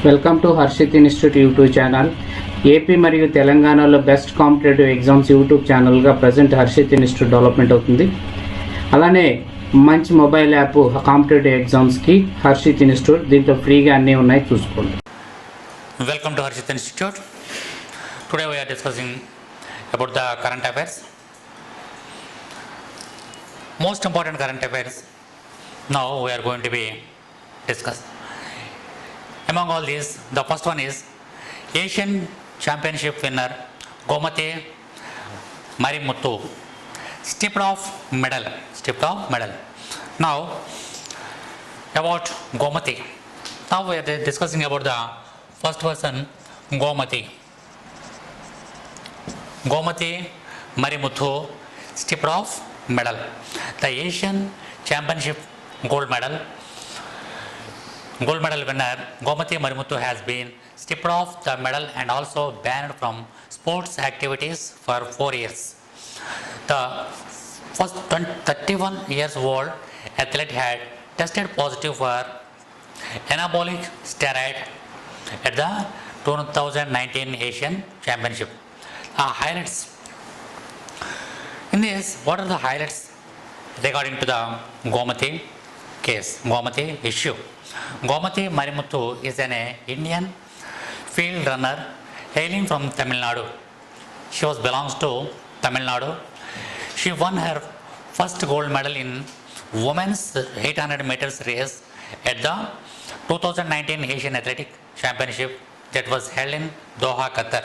Welcome to Harshit institute YouTube channel. AP మరియు తెలంగాణలో best competitive exams YouTube ఛానల్గా present Harshit institute development అవుతుంది. అలానే మంచి మొబైల్ యాప్ కాంపిటేటివ్ ఎగ్జామ్స్కి హర్షిత్ ఇన్స్టిట్యూట్, దీంట్లో ఫ్రీగా అన్నీ ఉన్నాయి, చూసుకోండి. Welcome to Harshit Institute. Today we are discussing about the current affairs. Most important current affairs now we are going to be discussed. Among all these, the first one is Asian Championship winner Gomate Marimuthu stripped of medal. Now about Gomate. Now we are discussing about the first person, Gomate Marimuthu stripped of medal. The Asian Championship gold medal winner Gomate Marimuthu has been stripped of the medal and also banned from sports activities for 4 years. The first 31 years old athlete had tested positive for anabolic steroid at the 2019 Asian Championship. Highlights. In this, what are the highlights regarding to the Gomate case, Gomate issue? Gomate Marimuthu is an Indian field runner hailing from Tamil Nadu. She belongs to Tamil Nadu. She won her first gold medal in women's 800 meters race at the 2019 Asian Athletic Championship that was held in Doha, Qatar.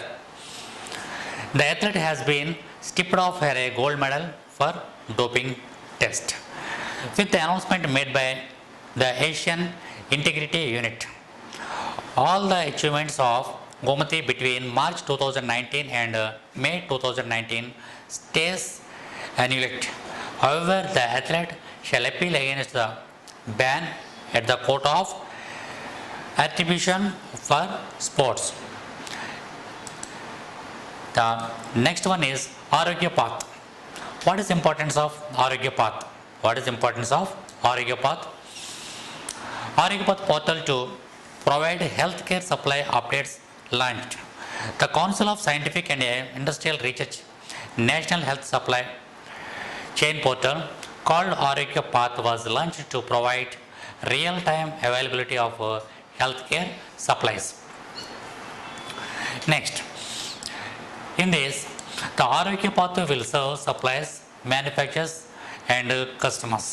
The athlete has been stripped of her gold medal for doping test. With the announcement made by the Asian Integrity Unit, all the achievements of Gomate between March 2019 and May 2019 stays annulled. However, the athlete shall appeal against the ban at the Court of Attribution for Sports. The next one is Arogya Path. What is the importance of Arogya Path? Arogya Path portal to provide healthcare supply updates launched. The Council of Scientific and Industrial Research National Health Supply Chain portal called Arogya Path was launched to provide real-time availability of healthcare supplies. Next, in this, the Arogya Path will serve suppliers, manufacturers and customers.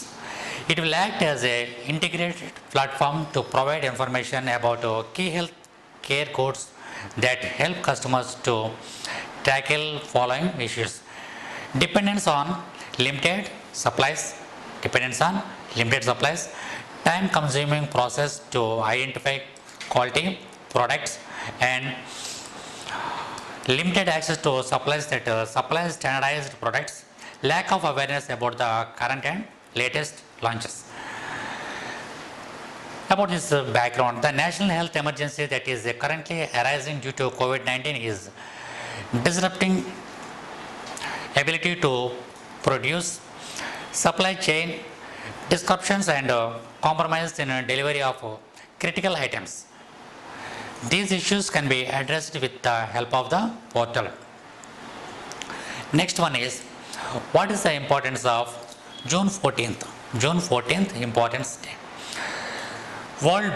It will act as an integrated platform to provide information about key health care codes that help customers to tackle following issues. Dependence on limited supplies, time consuming process to identify quality products, and limited access to supplies that supply standardized products, lack of awareness about the current and latest launches. About this background, the national health emergency that is currently arising due to COVID-19 is disrupting ability to produce, supply chain disruptions and compromise in delivery of critical items. These issues can be addressed with the help of the portal. Next one is, what is the importance of June 14th? June 14th Importance Day. World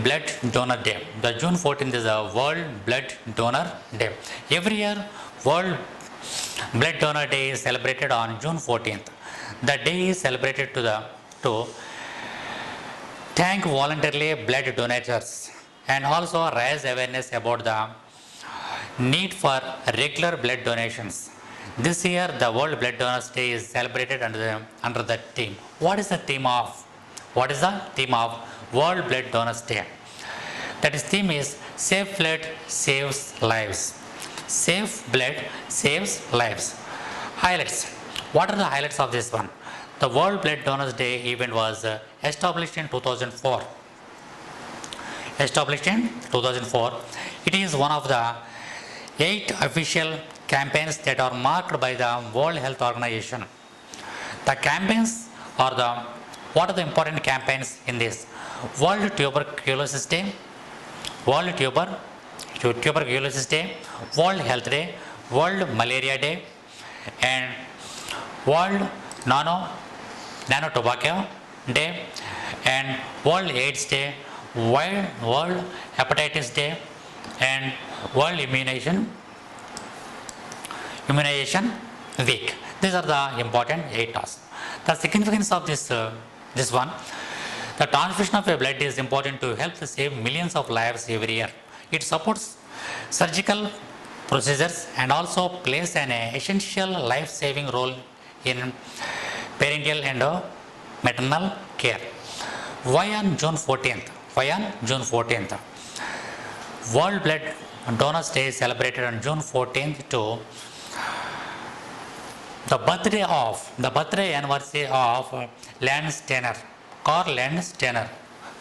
Blood Donor Day. The June 14th is a World Blood Donor Day. Every year, World Blood Donor Day is celebrated on June 14th. The day is celebrated to thank voluntarily blood donors and also raise awareness about the need for regular blood donations. This year, the World Blood Donors Day is celebrated under the theme. What is the theme of World Blood Donors Day? That is, theme is Safe Blood Saves Lives. Safe blood saves lives. Highlights. What are the highlights of this one? The World Blood Donors Day event was established in 2004. It is one of the 8 official campaigns that are marked by the World Health Organization. The campaigns are what are the important campaigns in this? World Tuberculosis Day, World Tuberculosis Day, World Health Day, World Malaria Day, and World Nano Tobacco Day, and World AIDS Day, World Hepatitis Day, and World Immunization Week. These are the important 8 tasks. The significance of this one, the transfusion of a blood is important to help to save millions of lives every year. It supports surgical procedures and also plays an essential life-saving role in parental and maternal care. Why on June 14th? Why on June 14th? World Blood Donors Day is celebrated on June 14th to the birthday anniversary of Lance Steiner, Carl Lance Steiner.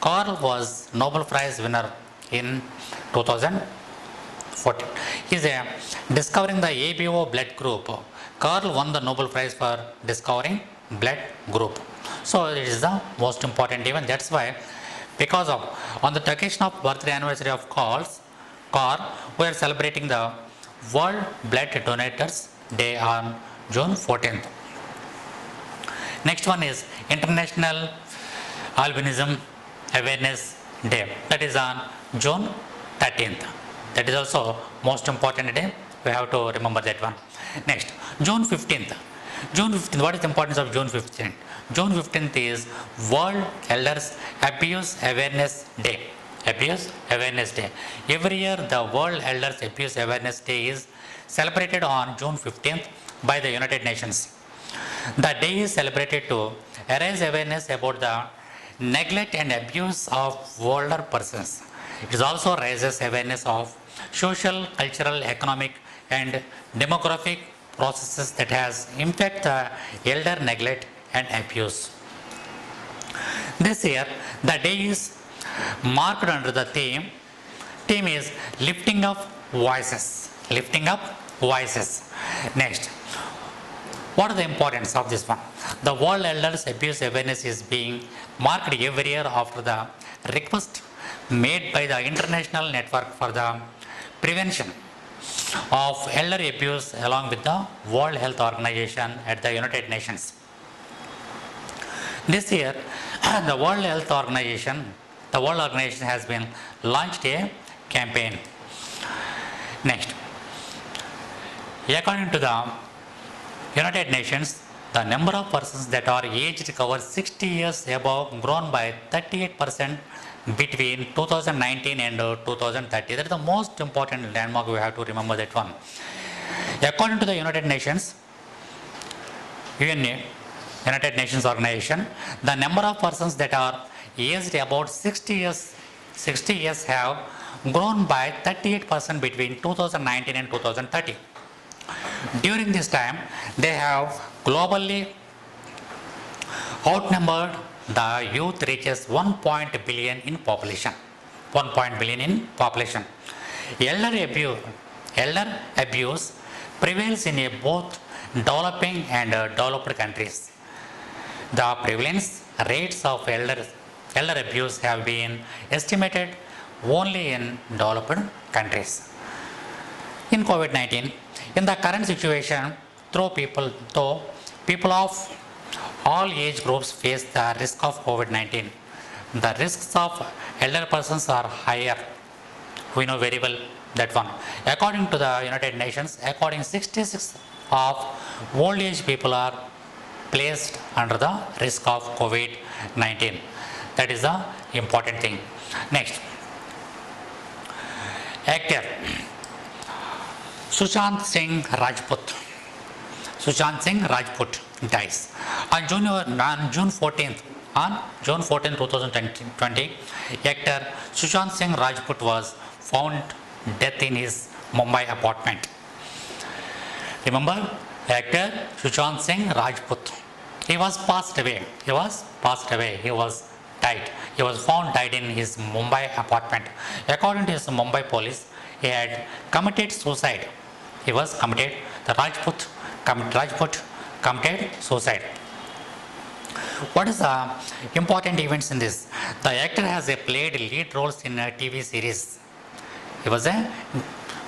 Carl was Nobel Prize winner in 2014. He is discovering the ABO blood group. Carl won the Nobel Prize for discovering blood group. So it is the most important event. That's why, because of on the occasion of birthday anniversary of Carl, we are celebrating the World Blood Donors Day on June 14th. Next one is International Albinism Awareness Day. That is on June 13th. That is also most important day. We have to remember that one. Next, June 15th. June 15th. What is the importance of June 15th? June 15th is World Elders Abuse Awareness Day. Abuse Awareness Day. Every year, the World Elders Abuse Awareness Day is celebrated on June 15th by the United Nations. The day is celebrated to raise awareness about the neglect and abuse of older persons. It also raises awareness of social, cultural, economic, and demographic processes that has impact the elder neglect and abuse. This year, the day is marked under the theme is lifting up voices. Lifting up voices. Next, what is the importance of this one? The World Elders Abuse Awareness is being marked every year after the request made by the International Network for the Prevention of Elder Abuse along with the World Health Organization at the United Nations. This year, the World Organization has been launched a campaign. Next, according to the United Nations, the number of persons that are aged cover 60 years above grown by 38% between 2019 and 2030. That is the most important landmark. We have to remember that one. According to the United Nations organization, the number of persons that are aged about 60 years have grown by 38% between 2019 and 2030. During this time, they have globally outnumbered the youth reaches 1 billion in population. 1 billion in population. Elder abuse prevails in both developing and developed countries. The prevalence rates of elder abuse have been estimated only in developed countries. In COVID-19, in the current situation, though people of all age groups face the risk of COVID-19, the risks of elder persons are higher. We know very well that one. According to the United Nations, 66 of old age people are placed under the risk of COVID-19. That is the important thing. Next, actor Sushant Singh Rajput dies on June 14th. On June 14, 2020, actor Sushant Singh Rajput was found dead in his Mumbai apartment. Remember, actor Sushant Singh Rajput. He was passed away. He was died. He was found dead in his Mumbai apartment. According to his Mumbai police, he had committed suicide. The Rajput committed suicide. What is the important events in this? The actor has played lead roles in TV series He was a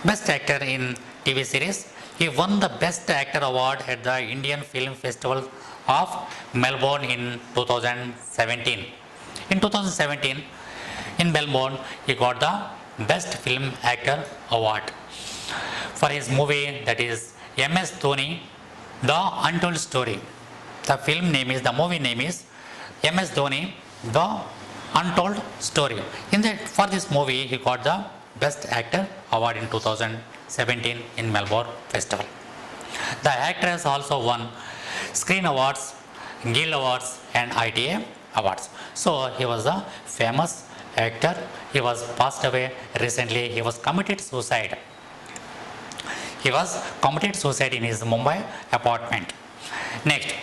best actor in TV series. He won the best actor award at the Indian Film Festival of Melbourne in 2017. In 2017, in Melbourne, he got the best film actor award for his movie, that is MS Dhoni, The Untold Story. The movie name is MS Dhoni, The Untold Story. For this movie, he got the Best Actor award in 2017 in Melbourne Festival. The actor has also won Screen Awards, Guild Awards, and ITA Awards. So he was a famous actor. He was passed away recently. He was committed suicide. In his Mumbai apartment. Next,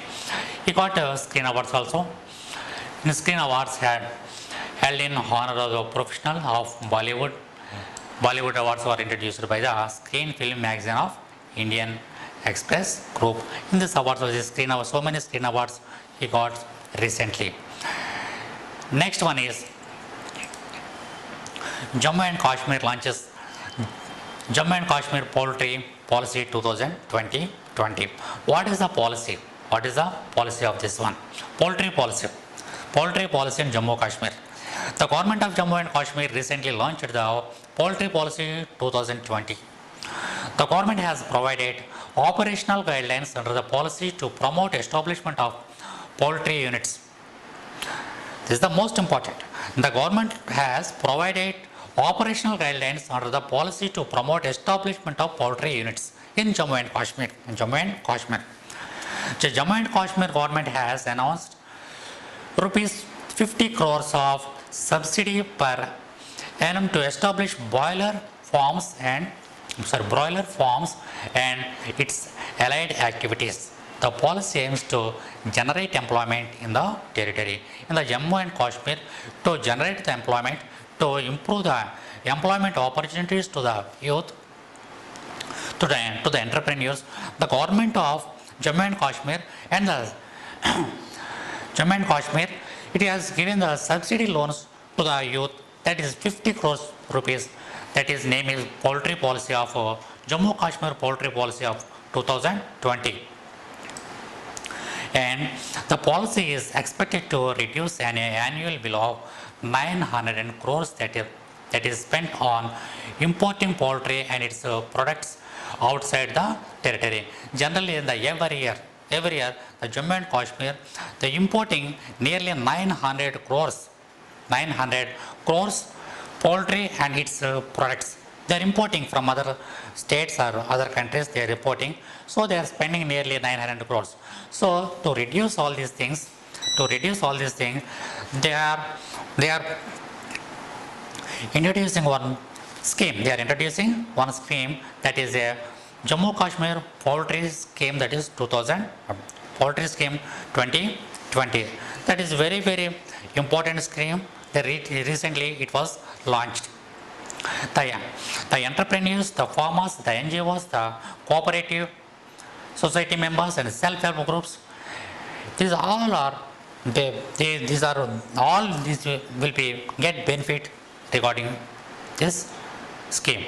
he got Screen Awards also. In Screen Awards held in honor of the professional of Bollywood. Bollywood awards were introduced by the Screen Film Magazine of Indian Express Group. In this awards was so many Screen Awards he got recently. Next one is Jammu and Kashmir launches Jammu and Kashmir Poultry Policy 2020. What is the policy? What is the policy of this one? Poultry policy in Jammu Kashmir. The government of Jammu and Kashmir recently launched the Poultry Policy 2020. The government has provided operational guidelines under the policy to promote establishment of poultry units. This is the most important. The government has provided operational guidelines under the policy to promote establishment of poultry units in Jammu and Kashmir. The Jammu and Kashmir government has announced rupees 50 crores of subsidy per annum to establish broiler farms and its allied activities. The policy aims to generate employment in the territory. In the Jammu and Kashmir, to generate the employment, to improve the employment opportunities to the youth, to the entrepreneurs, the government of Jammu and Kashmir and the Jammu and Kashmir, it has given the subsidy loans to the youth, that is 50 crores rupees. That is name is Poultry Policy of Jammu Kashmir Poultry Policy of 2020. And the policy is expected to reduce an annual bill of 900 crores that is spent on importing poultry and its products outside the territory. Generally, in the every year, the Jammu and Kashmir, the importing nearly 900 crores poultry and its products. They are importing from other states or other countries. They are importing, so they are spending nearly 900 crores. So to reduce all these things, they are introducing one scheme. They are introducing one scheme, that is a Jammu Kashmir Poultry Scheme, that is 2000 Poultry Scheme 2020. That is very, very important scheme. Recently it was launched. The entrepreneurs, the farmers, the NGOs, the cooperative society members and self-help groups, these all are these will be get benefit regarding this scheme.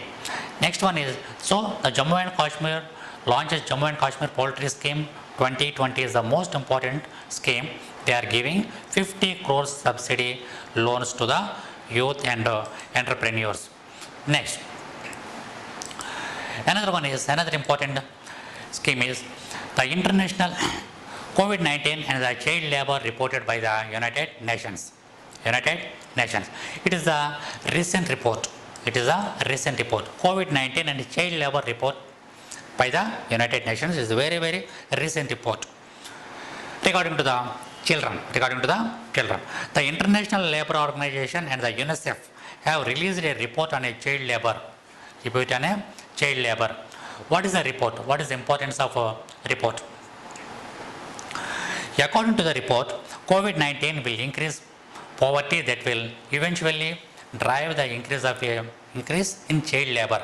Next one is, so the Jammu and Kashmir launches Jammu and Kashmir Poultry Scheme 2020 is the most important scheme. They are giving 50 crores subsidy loans to the youth and entrepreneurs. Next, another important scheme is the international COVID-19 and the child labor reported by the United Nations. It is a recent report. COVID-19 and child labor report by the United Nations is a very, very recent report regarding to the children. The International Labour Organization and the UNICEF have released a report on a child labor. What is the report? What is the importance of a report? According to the report, COVID-19 will increase poverty, that will eventually drive the increase in child labor.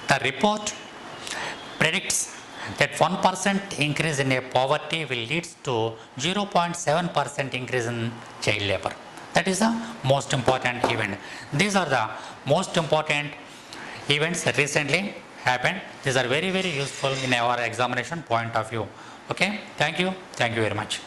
The report predicts that 1% increase in a poverty will lead to 0.7% increase in child labor. That is the most important event. These are the most important events that recently happened. These are very, very useful in our examination point of view. Okay, thank you very much.